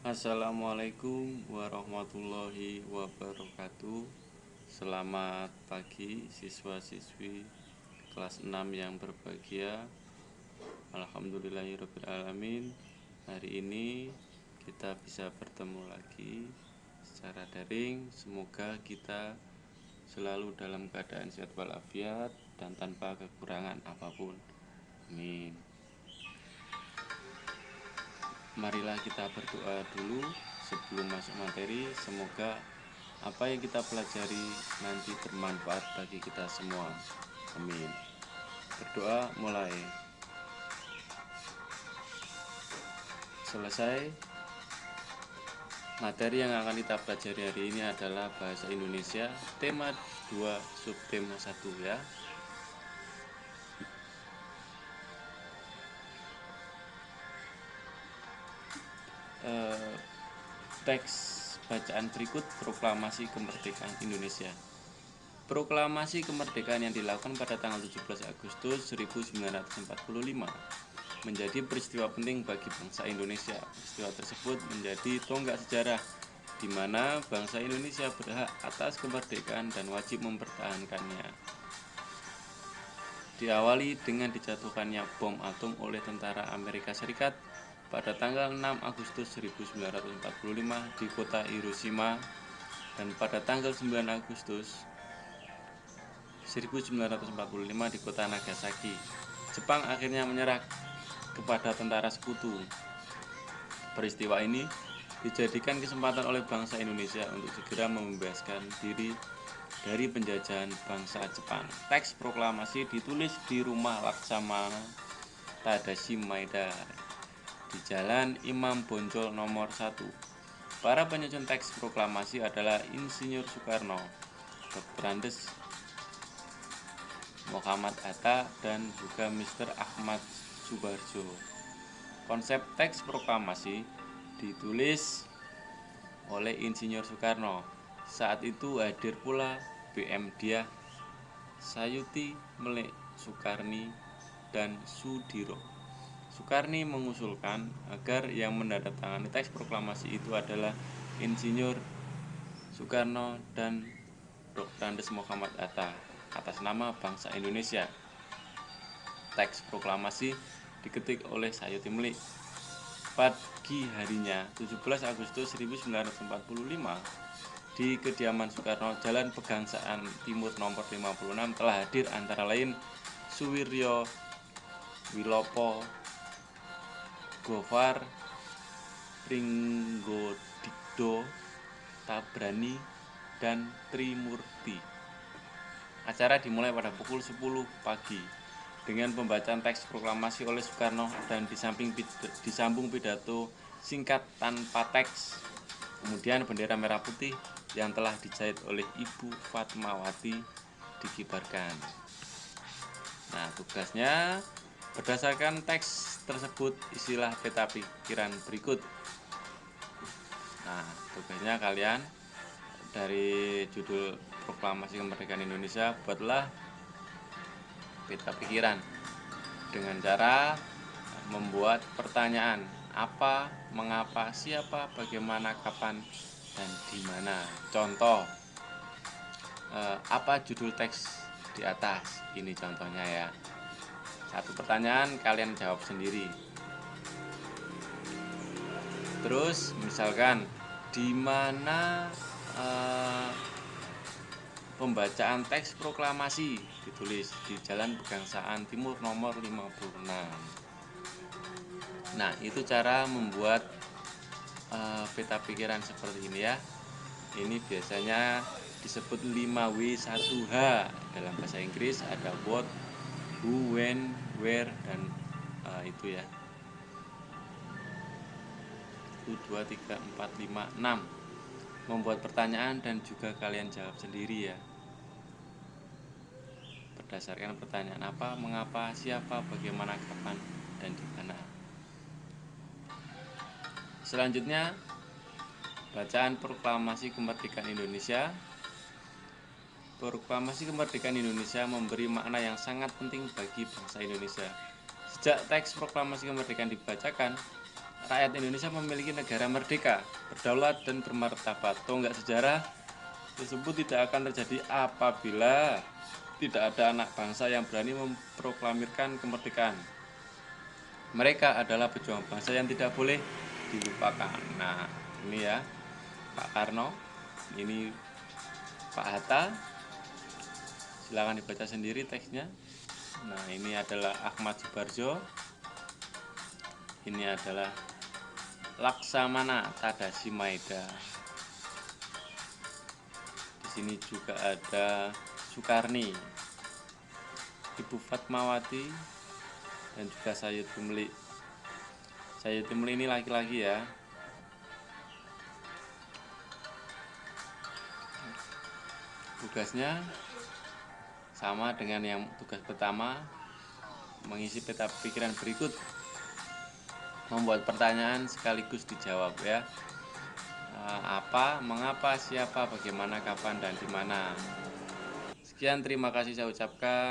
Assalamualaikum warahmatullahi wabarakatuh. Selamat pagi siswa-siswi kelas 6 yang berbahagia. Alhamdulillahirrabbilalamin. Hari ini kita bisa bertemu lagi secara daring. Semoga kita selalu dalam keadaan sehat walafiat dan tanpa kekurangan apapun. Amin. Marilah kita berdoa dulu sebelum masuk materi. Semoga apa yang kita pelajari nanti bermanfaat bagi kita semua. Amin. Berdoa mulai. Selesai. Materi yang akan kita pelajari hari ini adalah bahasa Indonesia, tema 2, subtema 1 ya. Teks bacaan berikut proklamasi kemerdekaan Indonesia. Proklamasi kemerdekaan yang dilakukan pada tanggal 17 Agustus 1945 menjadi peristiwa penting bagi bangsa Indonesia. Peristiwa tersebut menjadi tonggak sejarah di mana bangsa Indonesia berhak atas kemerdekaan dan wajib mempertahankannya. Diawali dengan dijatuhkannya bom atom oleh tentara Amerika Serikat pada tanggal 6 Agustus 1945 di kota Hiroshima dan pada tanggal 9 Agustus 1945 di kota Nagasaki. Jepang akhirnya menyerah kepada tentara sekutu. Peristiwa ini dijadikan kesempatan oleh bangsa Indonesia untuk segera membebaskan diri dari penjajahan bangsa Jepang. Teks proklamasi ditulis di rumah Laksamana Tadashi Maeda di Jalan Imam Bonjol nomor 1. Para penyusun teks proklamasi adalah Insinyur Soekarno, Dr. Andes Muhammad Hatta, dan juga Mr. Ahmad Subarjo. Konsep teks proklamasi ditulis oleh Insinyur Soekarno. Saat itu hadir pula BM Diah, Sayuti Melik Soekarni, dan Sudiro. Soekarni mengusulkan agar yang menandatangani teks proklamasi itu adalah Insinyur Soekarno dan Dr. Andes Muhammad Hatta atas nama bangsa Indonesia. Teks proklamasi diketik oleh Sayuti Melik. Pagi harinya 17 Agustus 1945 di kediaman Soekarno, Jalan Pegangsaan Timur nomor 56 telah hadir antara lain Suwiryo Wilopo, Gofar Pringgodikdo, Tabrani, dan Trimurti. Acara dimulai pada pukul 10 pagi dengan pembacaan teks proklamasi oleh Soekarno dan disambung pidato singkat tanpa teks. Kemudian bendera merah putih yang telah dijahit oleh Ibu Fatmawati dikibarkan. Nah, tugasnya berdasarkan teks tersebut isilah peta pikiran berikut. Nah, tugasnya kalian dari judul proklamasi kemerdekaan Indonesia buatlah peta pikiran dengan cara membuat pertanyaan apa, mengapa, siapa, bagaimana, kapan, dan di mana. Contoh, apa judul teks di atas? Ini contohnya ya. Satu pertanyaan kalian jawab sendiri. Terus misalkan di mana pembacaan teks proklamasi ditulis di Jalan Pegangsaan Timur nomor 56. Nah, itu cara membuat peta pikiran seperti ini ya. Ini biasanya disebut 5W1H dalam bahasa Inggris. Ada what, who, when, where, dan itu ya. 1, 2, 3, 4, 5, 6. Membuat pertanyaan dan juga kalian jawab sendiri ya. Berdasarkan pertanyaan apa, mengapa, siapa, bagaimana, kapan, dan di mana. Selanjutnya, bacaan proklamasi kemerdekaan Indonesia. Proklamasi kemerdekaan Indonesia memberi makna yang sangat penting bagi bangsa Indonesia. Sejak teks proklamasi kemerdekaan dibacakan, rakyat Indonesia memiliki negara merdeka, berdaulat dan bermartabat. Tonggak sejarah tersebut tidak akan terjadi apabila tidak ada anak bangsa yang berani memproklamirkan kemerdekaan. Mereka adalah pejuang bangsa yang tidak boleh dilupakan. Nah, ini ya Pak Karno, ini Pak Hatta. Silakan dibaca sendiri teksnya. Nah, ini adalah Ahmad Subarjo. Ini adalah Laksamana Tadashi Maeda. Di sini juga ada Soekarni, Ibu Fatmawati, dan juga Sayyid Gumli. Sayyid Gumli ini laki-laki ya. Tugasnya sama dengan yang tugas pertama, mengisi peta pikiran berikut, membuat pertanyaan sekaligus dijawab ya. Apa, mengapa, siapa, bagaimana, kapan, dan di mana. Sekian, terima kasih saya ucapkan.